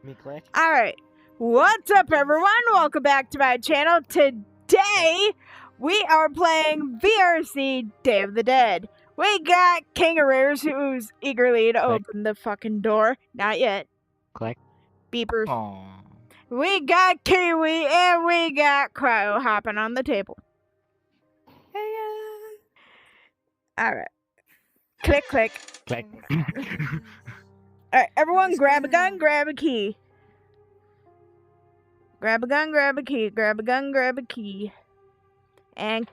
Me click. Alright, what's up everyone? Welcome back to my channel. Today, we are playing VRC Day of the Dead. We got Kangaroos who's eagerly to open the fucking door. Not yet. Click. Beepers. Aww. We got Kiwi and we got Cryo hopping on the table. Alright. Click, click. Click. Alright, everyone grab a gun, grab a key. Grab a gun, grab a key, grab a gun, grab a key. And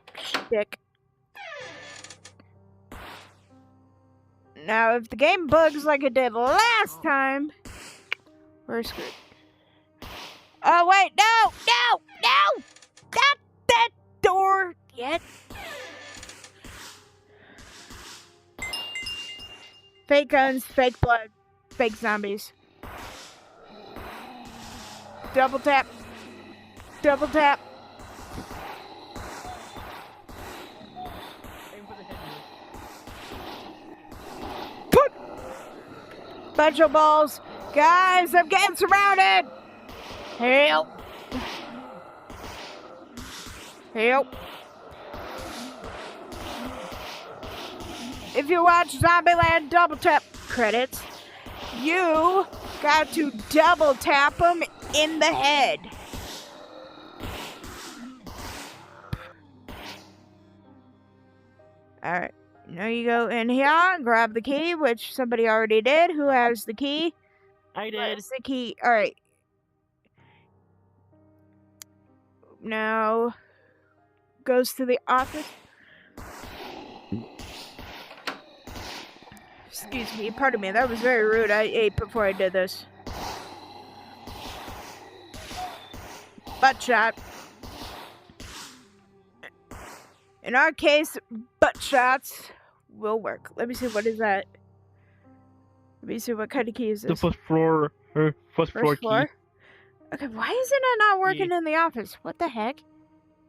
stick. Now, if the game bugs like it did last time, we're screwed. Oh, wait, no! Not that door yet. Fake guns, fake blood, fake zombies. Double tap. Double tap. Put! Bunch of balls. Guys, I'm getting surrounded. Help. Help. If you watch Zombieland double tap credits, you got to double tap them in the head. Alright, now you go in here, grab the key, which somebody already did. Who has the key? I did. Where's the key? Alright. Now, goes to the office. Excuse me, pardon me, that was very rude. I ate before I did this. Butt shot. In our case, butt shots will work. Let me see, what is that? Let me see, what kind of key is this? The first floor key. Okay, why isn't it not working in the office? What the heck?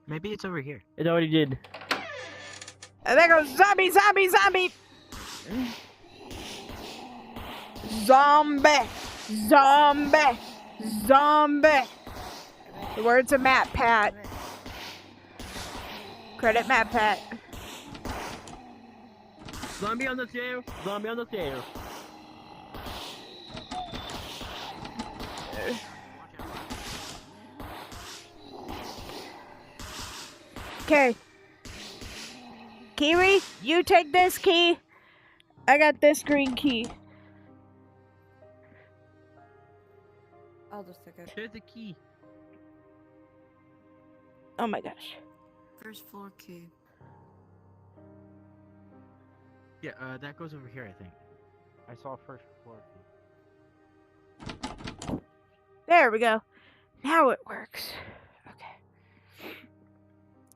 Maybe it's over here. It already did. And there goes zombie, zombie, zombie! Zombie! Zombie! Zombie! The words of Matt Pat. Credit Matt Pat. Zombie on the chair. Zombie on the chair. Okay. Kiwi, you take this key. I got this green key. I'll just take it. There's the key. Oh my gosh. First floor key. Yeah, that goes over here, I think. I saw first floor key. There we go. Now it works. Okay.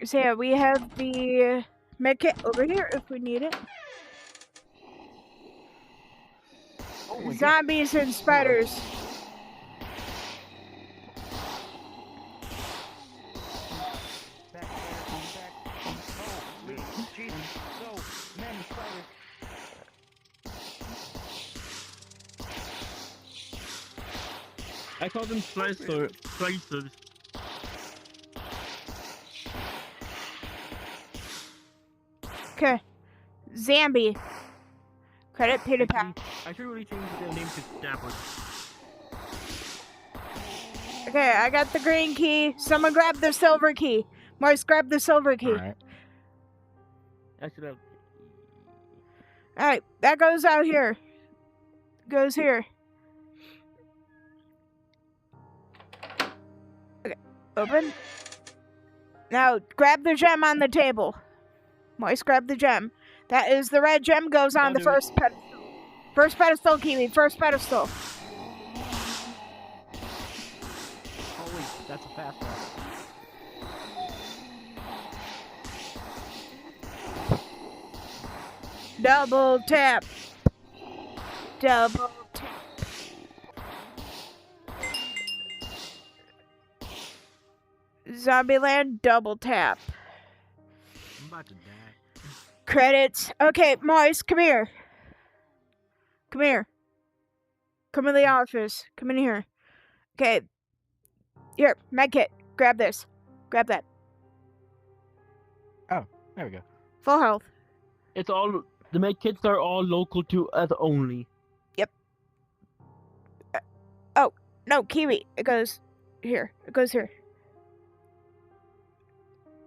So yeah, we have the medkit over here if we need it. Oh Zombies and spiders. I call them slicers. Okay. Zombie. Credit Peter Pan. I should really change the name to Stafford. Okay, I got the green key. Someone grab the silver key. Morris, grab the silver key. Alright. I should have. Alright, that goes out here. Goes here. Okay, open. Now, grab the gem on the table. Moist, grab the gem. That is the red gem, goes on the first pedestal. First pedestal, Kiwi. First pedestal. Oh wait, that's a fast one. Double tap. Double tap. Zombieland, double tap. I'm about to die. Credits. Okay, Moise, come here. Come here. Come in the office. Come in here. Okay. Here, medkit. Grab this. Grab that. There we go. Full health. It's all the med kits are all local to us only. No, Kiwi. It goes here. It goes here.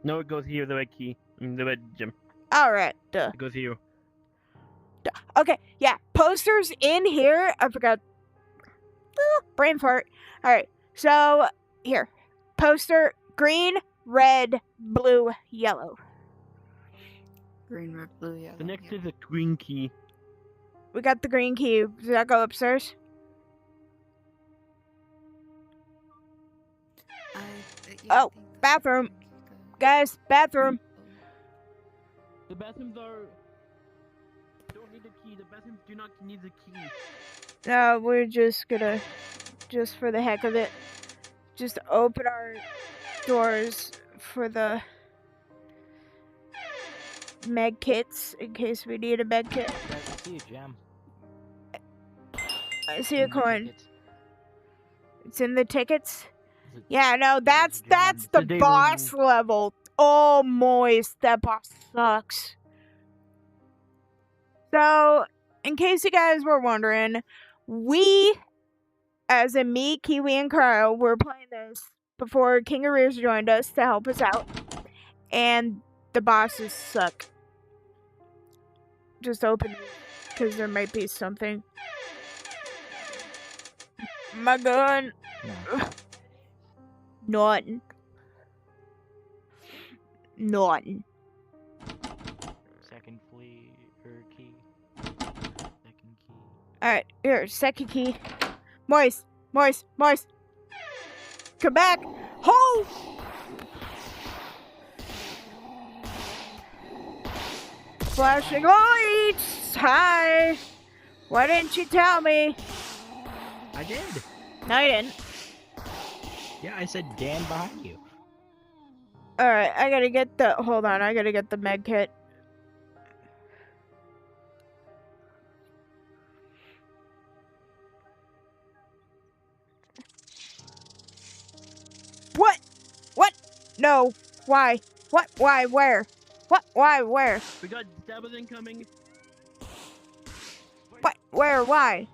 No, it goes here. The med key. The med gem. Alright, duh. It goes here. Okay, yeah. Posters in here. I forgot. Brain fart. Alright, so here. Poster green, red, blue, yellow. Green, red, blue, yellow. The next yeah. is a green key. We got the green key. Does that go upstairs? Yeah, I Oh, think that's bathroom. where it goes. Guys, bathroom. The bathrooms are. Don't need the key. The bathrooms do not need the key. No, we're just gonna, just for the heck of it, just open our doors for the med kits in case we need a med kit. I see a gem. I see a in the coin. tickets. It's in the tickets. Is it- Yeah, no, that's gem. that's the Today boss level. Oh, moist, that boss sucks. So, in case you guys were wondering, we, as in me, Kiwi, and Kyle, were playing this before King Arrears joined us to help us out, and the bosses suck. Just open it, because there might be something. My gun. No. Nothing. Nothing. Second flea or key. Second key. Alright, here, second key. Moist, moist, moist. Come back. Ho! Flashing lights. Hi. Why didn't you tell me? I did. No, you didn't. Yeah, I said Dan behind you. Alright, I gotta get the. Hold on, I gotta get the med kit. What? What? No. Why? What? Why? Where? What? Why? Where? We got stabbers incoming. What? Where? Why?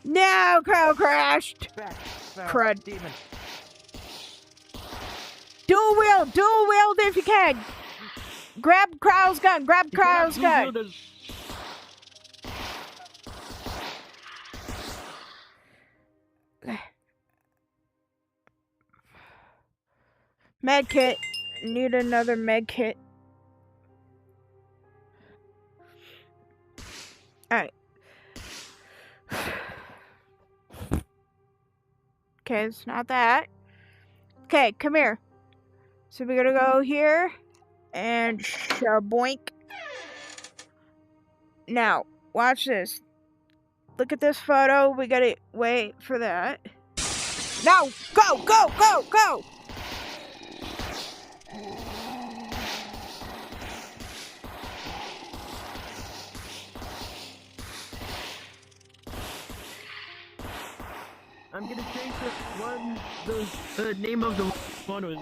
No, Kyle crashed. Back. Crud. Demon. Dual wield if you can. Grab Kyle's gun. Grab You cannot Kyle's blue gun. shield us. Med kit. Need another med kit. Alright. Okay, it's not that. Okay, come here. So we're gonna go here and shaboink. Now, watch this. Look at this photo. We gotta wait for that. No! Go! Go! Go! Go! I'm gonna change the one. The name of the one was.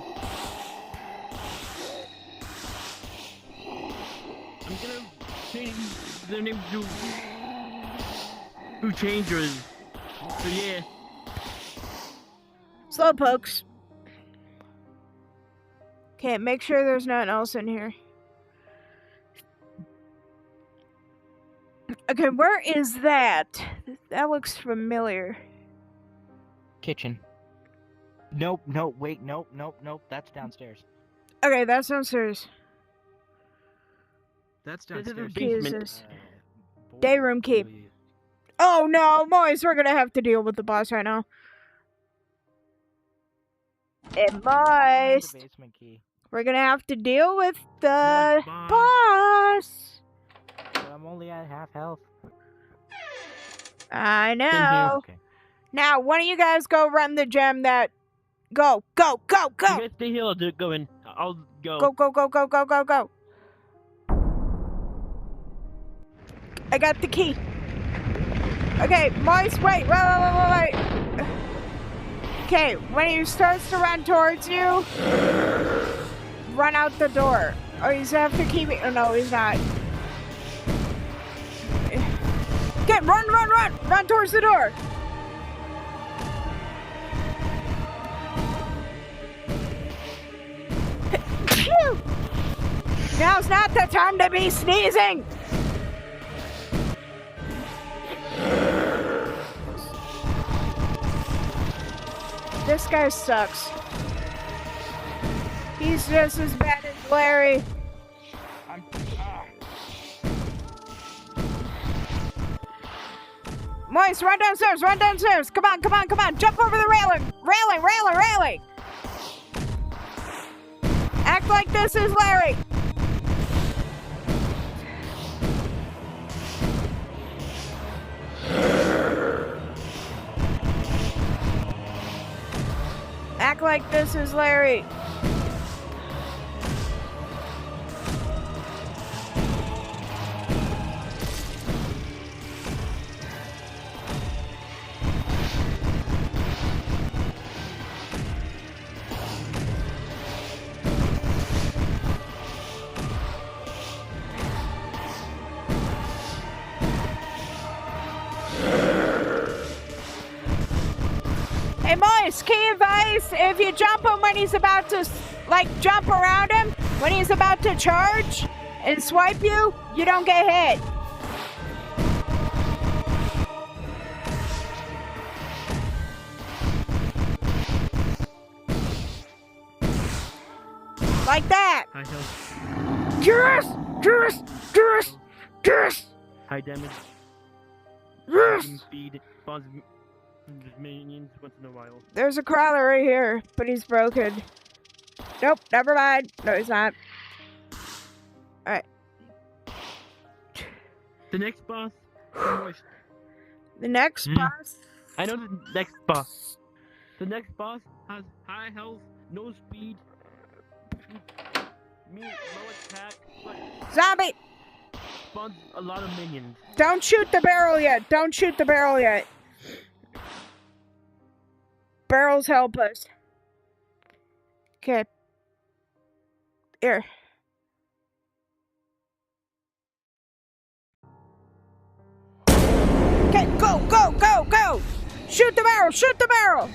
I'm gonna change the name to Changers. So yeah. Slowpokes. Okay, make sure there's nothing else in here. Okay, where is that? That looks familiar. Kitchen. Nope, nope, wait, nope, nope, nope. That's downstairs. Okay, that's downstairs. That's This is the downstairs. basement. Basement. Day room key. Oh no, Moise, we're gonna have to deal with the boss right now. Hey, Moise, The basement key. we're gonna have to deal with the Boss. boss. But I'm only at half health. I know. Okay. Now, one of you guys go run the gem that. Go, go, go, You go, guys stay here. I'll go in. I'll go. go, go, go, go, go, go, go. I got the key. Okay, Moise, wait, wait, wait, wait, wait. Okay, when he starts to run towards you, run out the door. Oh, he's gonna have to keep it. Oh, no, he's not. Okay, run, run, run! Run towards the door! Now's not the time to be sneezing! This guy sucks. He's just as bad as Larry. Moist, run downstairs, run downstairs. Come on, come on, come on. Jump over the railing. Railing, railing, railing. Act like this is Larry. Act like this is Larry. Hey, Moist, key advice, if you jump him when he's about to, like, jump around him, when he's about to charge and swipe you, you don't get hit. Like that. High health. Yes! Yes! Yes! Yes! High damage. Yes! Speed. Spawns minions once in a while. There's a crawler right here, but he's broken. Nope, never mind. No, he's not. Alright. The next boss. Moist. The next boss. I know the next boss. The next boss has high health, no speed, low attack, but Zombie! spawns a lot of minions. Don't shoot the barrel yet. Don't shoot the barrel yet. Barrels help us. Okay. Here. Okay, go, go, go, go! Shoot the barrel, shoot the barrel!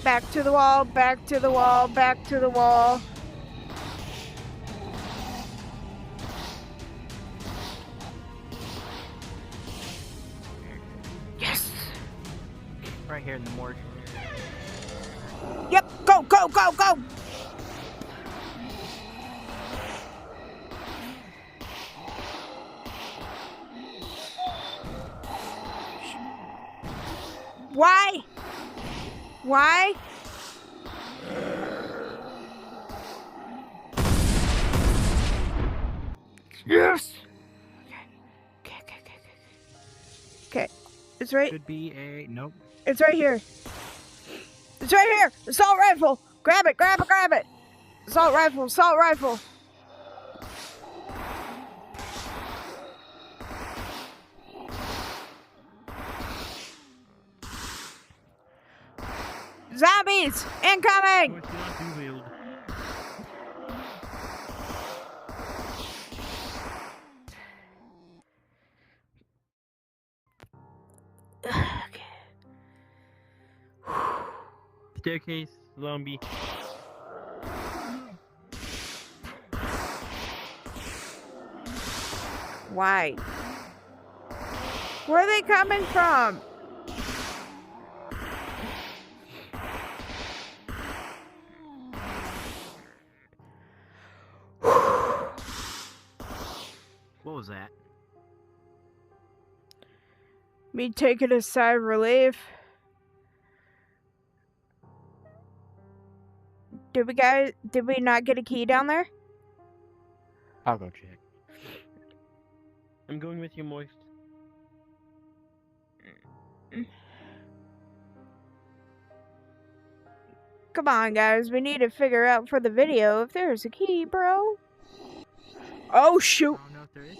Back to the wall, back to the wall, back to the wall. Yes! Right here in the morgue. Yep, go, go, go, go! Why? Why? Yes! Okay, okay, okay, okay. Okay, it's right. Could be a nope. It's right here. It's right here! Assault rifle! Grab it, grab it, grab it! Assault rifle, assault rifle! Zombies! Incoming! Moist, do not be wheeled. Staircase, zombie. Why? Where are they coming from? What was that? Me taking a sigh of relief. Did we not get a key down there? I'll go check. I'm going with you, Moist. Come on, guys. We need to figure out for the video if there's a key, bro. Oh, shoot. I don't know if there is.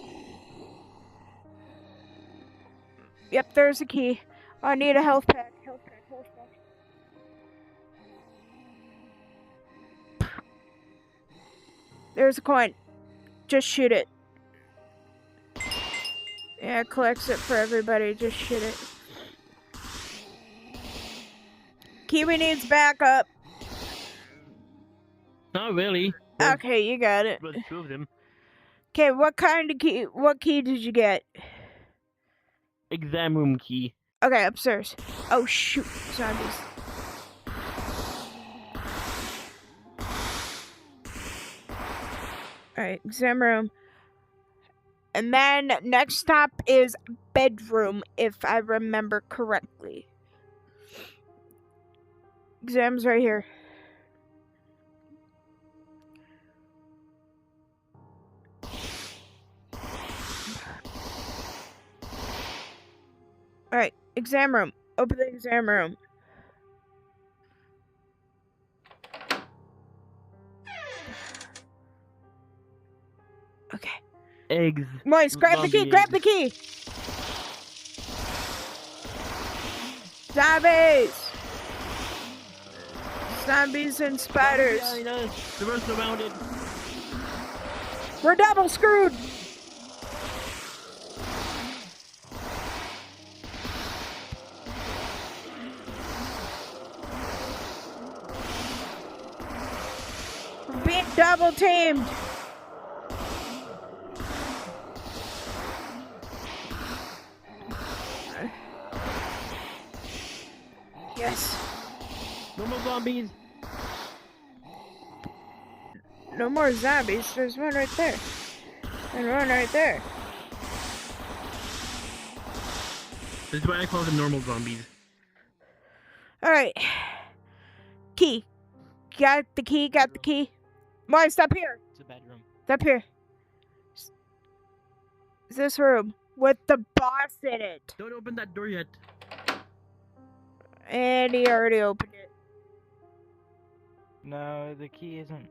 Yep, there's a key. I need a health pack. Health pack, health pack. There's a coin. Just shoot it. Yeah, it collects it for everybody. Just shoot it. Kiwi needs backup. Not really. Okay, you got it. There's two of them. Okay, what kind of key? What key did you get? Exam room key. Okay, upstairs. Oh shoot, zombies. Alright, exam room. And then next stop is bedroom, if I remember correctly. Exam's right here. Alright, exam room. Open the exam room. Okay. Eggs. Moise, grab the key, Zombie grab the eggs. key! Zombies! Zombies and spiders. Behind us. The rest surrounded. We're double screwed! We're being double teamed! Yes. No more zombies. No more zombies. There's one right there. And one right there. This is why I call them normal zombies. Alright. Key. Got the key, got the key. Moise, stop here. It's a bedroom. Stop here. This room with the boss in it. Don't open that door yet. And he already opened it. No, the key isn't.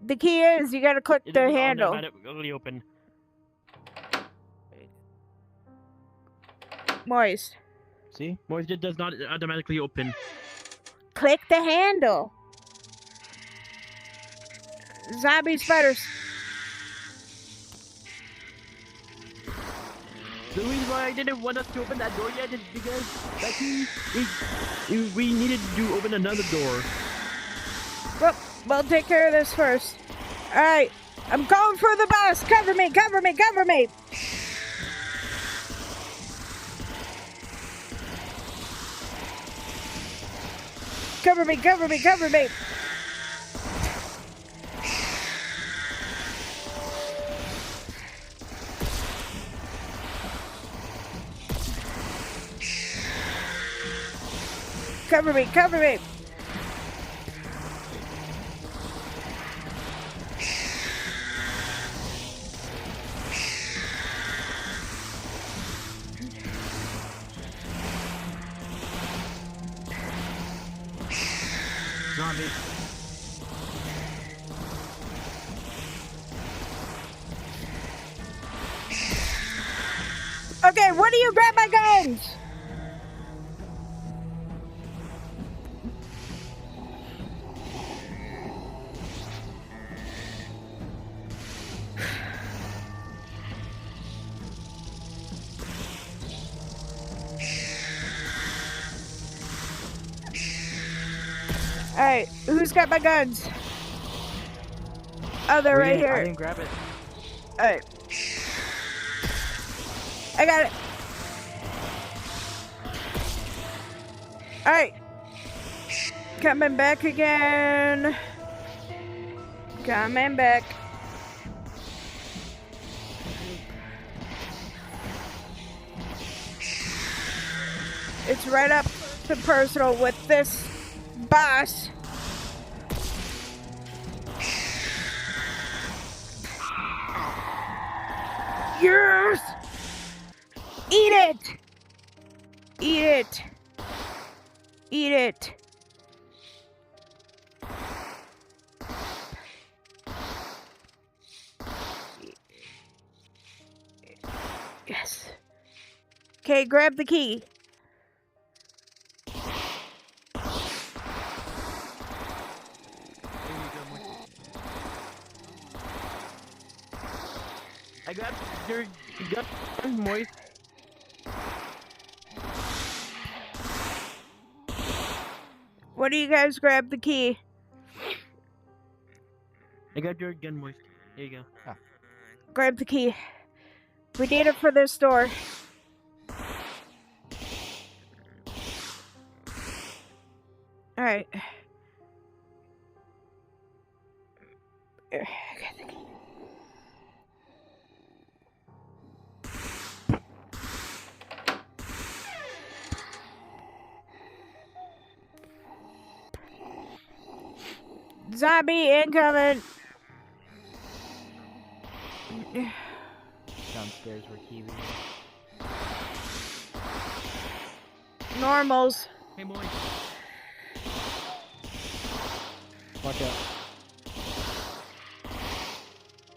The key is you gotta click It the doesn't handle. automatically open. Moise, See? Moise, it does not automatically open. click the handle. Zombie spiders. The reason why I didn't want us to open that door yet is because that key, we needed to open another door. Well, we'll take care of this first. Alright, I'm going for the boss. Cover me, cover me, cover me. Cover me, cover me, cover me. Cover me, cover me. Zombie. Okay, what do you grab my guns? Alright, who's got my guns? Oh, they're right I here. didn't grab it. Alright. I got it. Alright. Coming back again. Coming back. It's right up to personal with this boss. Yes! Eat it! Eat it! Eat it! Okay, grab the key. I got your gun, Moist. What do you guys grab the key? I got your gun, Moist. Here you go. Grab the key. We need it for this door. Alright. Zombie incoming. Downstairs where Kiwi is. Normals. Hey, Moist. Watch out.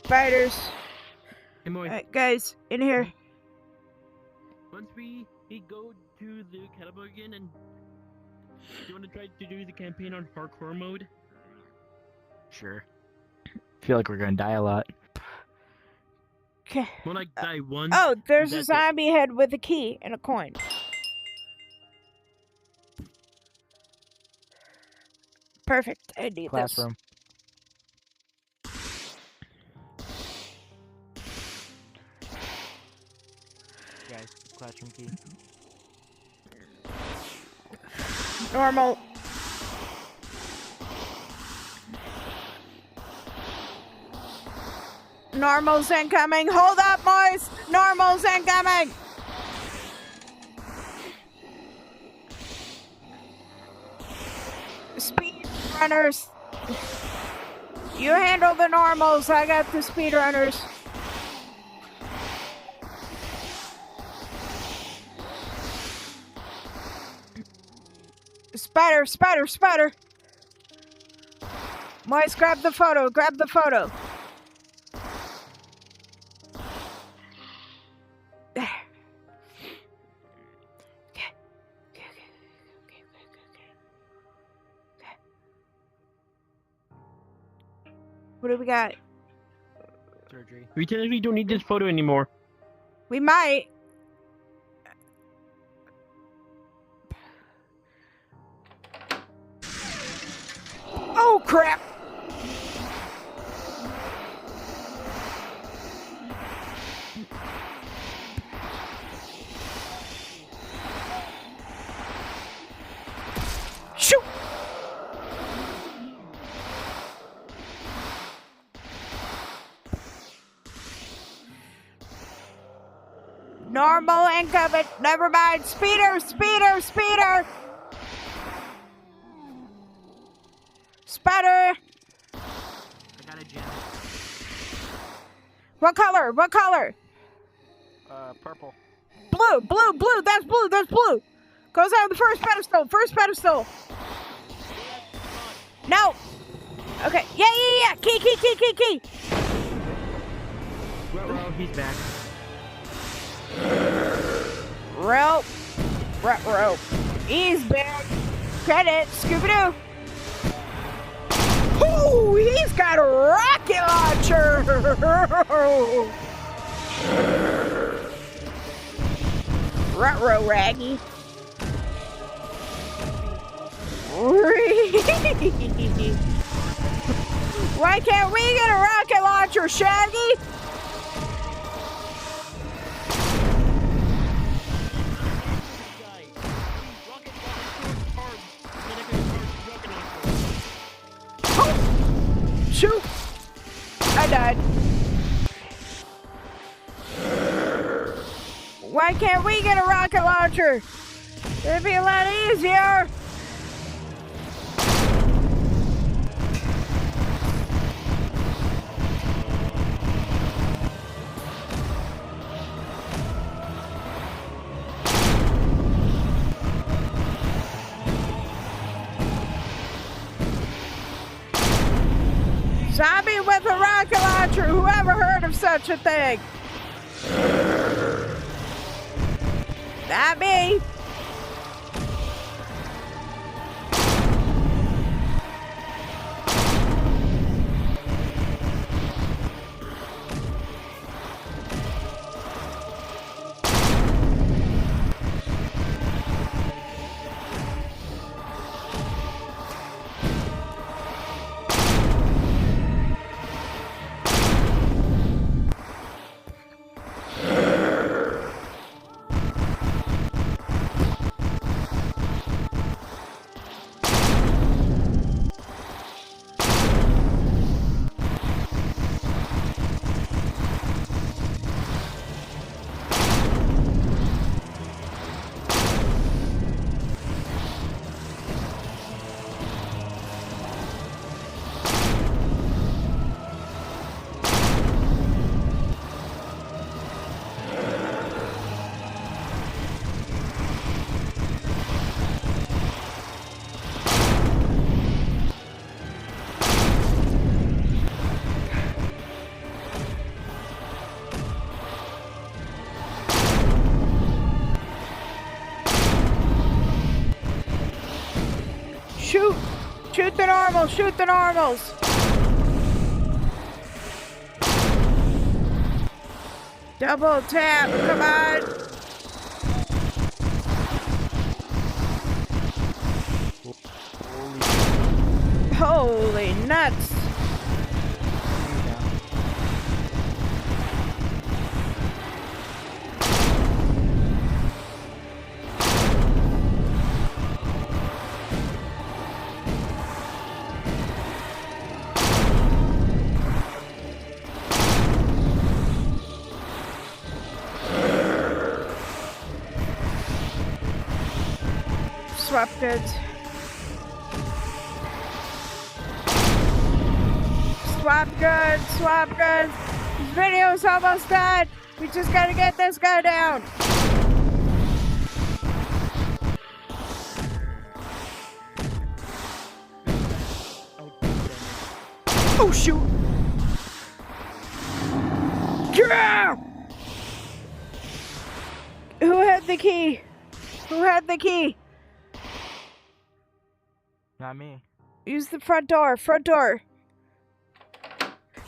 Spiders. Hey, Moist. Alright, guys, in here. Once we go to the caliber again, and do you want to try to do the campaign on hardcore mode? Sure. Feel like we're gonna die a lot. Okay. Well, like die once. Oh, there's a That's it. zombie head with a key and a coin. Perfect. I need Classroom. Guys, classroom key. this. Normal. Normals incoming. Hold up, Moist. Normals incoming. Speed runners. You handle the normals. I got the speed runners. Spider, spider, spider. Moist, grab the photo. Grab the photo. There. Okay. Okay. What do we got? Surgery. We technically don't need this photo anymore. We might. Oh, crap. Shoot. Normal incoming. Never mind. Speeder, speeder, speeder. Spider. I got a gem. What color? What color? Purple. Blue, blue, blue. That's blue. That's blue. Goes on the first pedestal. First pedestal. No. Okay. Yeah. Key. Ruh-roh, he's back. Rope. Rope. He's back. Credit. Scooby-Doo. Ooh, he's got a rocket launcher. Ruh-roh, Raggy. Why can't we get a rocket launcher, Shaggy? Shoot! I died. Why can't we get a rocket launcher? It'd be a lot easier. Zombie with a rocket launcher. Whoever heard of such a thing? Not me. Shoot! Shoot the normals! Shoot the normals! Double tap! Come on! Holy nuts! Swap goods. Swap goods, swap goods. This video's almost done. We just gotta get this guy down. Oh shoot! Yeah! Who had the key? Who had the key? Not me. Use the front door. Front door.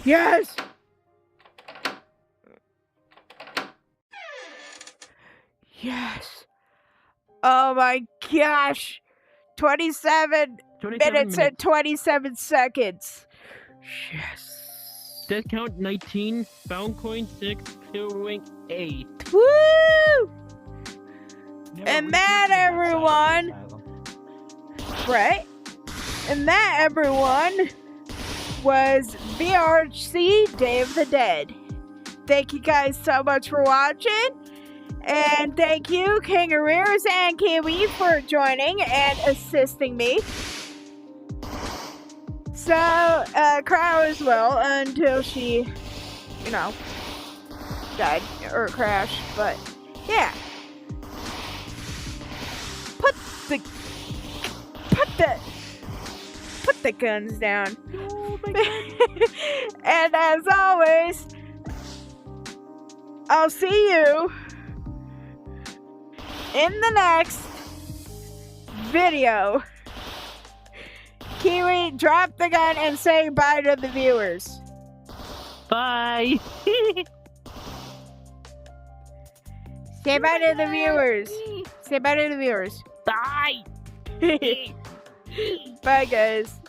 Yes! Yes! Oh my gosh! 27 minutes and 27 seconds. Yes. Death count 19, found coin 6, kill rank 8. Woo! Never And that, returned outside everyone, of the asylum. right? And that, everyone, was VRC Day of the Dead. Thank you guys so much for watching. And thank you, Kangaroos and Kiwi, for joining and assisting me. So, Crow as well, until she, died or crashed. But, yeah. Put the guns down. Oh my god. And as always, I'll see you in the next video. Kiwi, drop the gun and say bye to the viewers. Bye. Say bye to the viewers. Say bye to the viewers. Bye. Bye, guys.